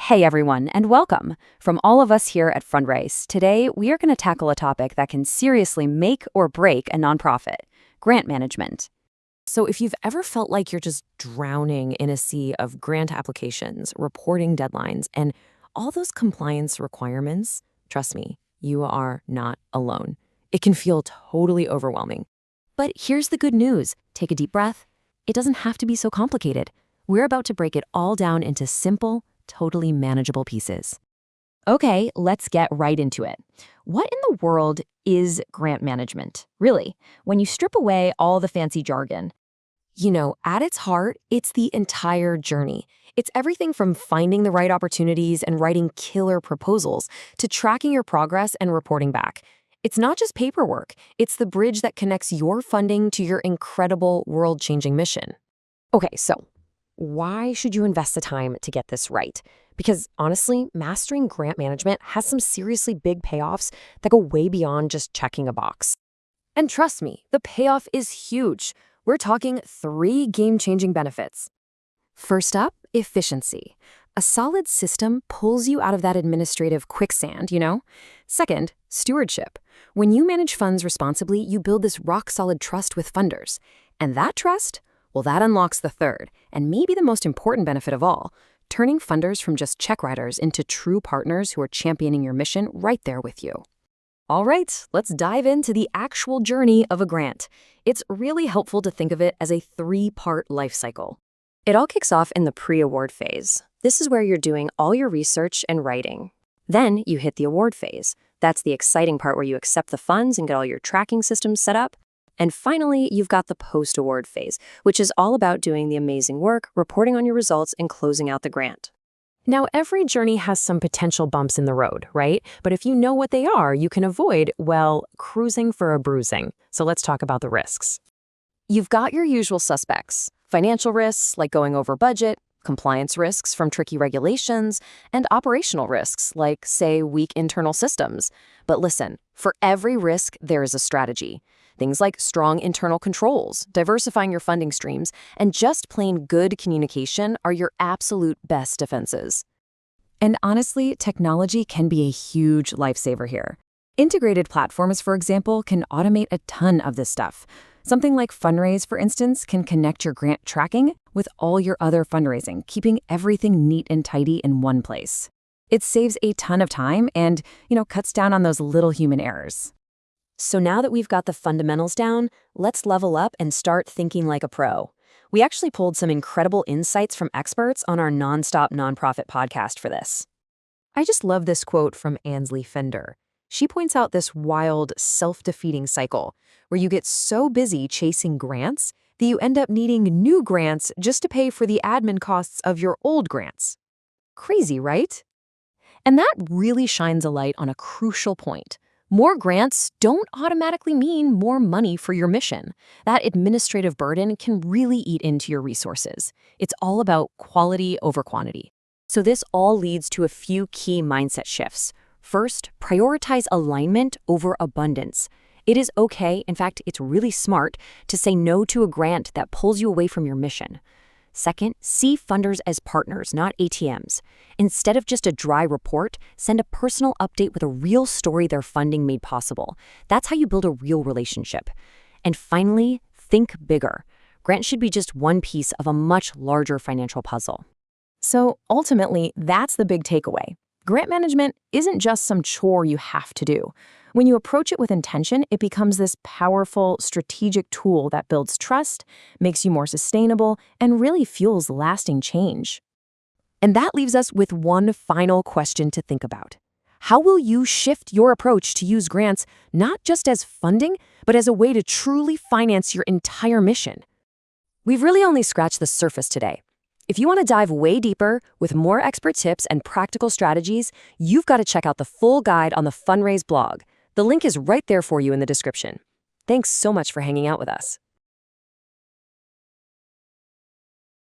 Hey everyone, and welcome. From all of us here at Fundraise, today we are going to tackle a topic that can seriously make or break a nonprofit: grant management. So, if you've ever felt like you're just drowning in a sea of grant applications, reporting deadlines, and all those compliance requirements, trust me, you are not alone. It can feel totally overwhelming. But here's the good news. Take a deep breath. It doesn't have to be so complicated. We're about to break it all down into simple, totally manageable pieces. Okay, let's get right into it. What in the world is grant management, really, when you strip away all the fancy jargon? At its heart, it's the entire journey. It's everything from finding the right opportunities and writing killer proposals to tracking your progress and reporting back. It's not just paperwork. It's the bridge that connects your funding to your incredible world-changing mission. Okay, so why should you invest the time to get this right? Because honestly, mastering grant management has some seriously big payoffs that go way beyond just checking a box. And trust me, the payoff is huge. We're talking 3 game-changing benefits. First up, efficiency. A solid system pulls you out of that administrative quicksand, Second, stewardship. When you manage funds responsibly, you build this rock-solid trust with funders. And that trust, well, that unlocks the third, and maybe the most important benefit of all, turning funders from just check writers into true partners who are championing your mission right there with you. All right, let's dive into the actual journey of a grant. It's really helpful to think of it as a 3-part life cycle. It all kicks off in the pre-award phase. This is where you're doing all your research and writing. Then you hit the award phase. That's the exciting part where you accept the funds and get all your tracking systems set up. And finally, you've got the post-award phase, which is all about doing the amazing work, reporting on your results, and closing out the grant. Now, every journey has some potential bumps in the road, right? But if you know what they are, you can avoid, cruising for a bruising. So let's talk about the risks. You've got your usual suspects: financial risks, like going over budget, compliance risks from tricky regulations, and operational risks, like, say, weak internal systems. But listen, for every risk, there is a strategy. Things like strong internal controls, diversifying your funding streams, and just plain good communication are your absolute best defenses. And honestly, technology can be a huge lifesaver here. Integrated platforms, for example, can automate a ton of this stuff. Something like Fundraise, for instance, can connect your grant tracking with all your other fundraising, keeping everything neat and tidy in one place. It saves a ton of time and, cuts down on those little human errors. So now that we've got the fundamentals down, let's level up and start thinking like a pro. We actually pulled some incredible insights from experts on our Nonstop Nonprofit podcast for this. I just love this quote from Ansley Fender. She points out this wild, self-defeating cycle where you get so busy chasing grants that you end up needing new grants just to pay for the admin costs of your old grants. Crazy, right? And that really shines a light on a crucial point. More grants don't automatically mean more money for your mission. That administrative burden can really eat into your resources. It's all about quality over quantity. So this all leads to a few key mindset shifts. First, prioritize alignment over abundance. It is okay, in fact, it's really smart, to say no to a grant that pulls you away from your mission. Second, see funders as partners, not ATMs. Instead of just a dry report, send a personal update with a real story their funding made possible. That's how you build a real relationship. And finally, think bigger. Grants should be just one piece of a much larger financial puzzle. So ultimately, that's the big takeaway. Grant management isn't just some chore you have to do. When you approach it with intention, it becomes this powerful, strategic tool that builds trust, makes you more sustainable, and really fuels lasting change. And that leaves us with one final question to think about. How will you shift your approach to use grants not just as funding, but as a way to truly finance your entire mission? We've really only scratched the surface today. If you want to dive way deeper with more expert tips and practical strategies, you've got to check out the full guide on the Fundraise blog. The link is right there for you in the description. Thanks so much for hanging out with us.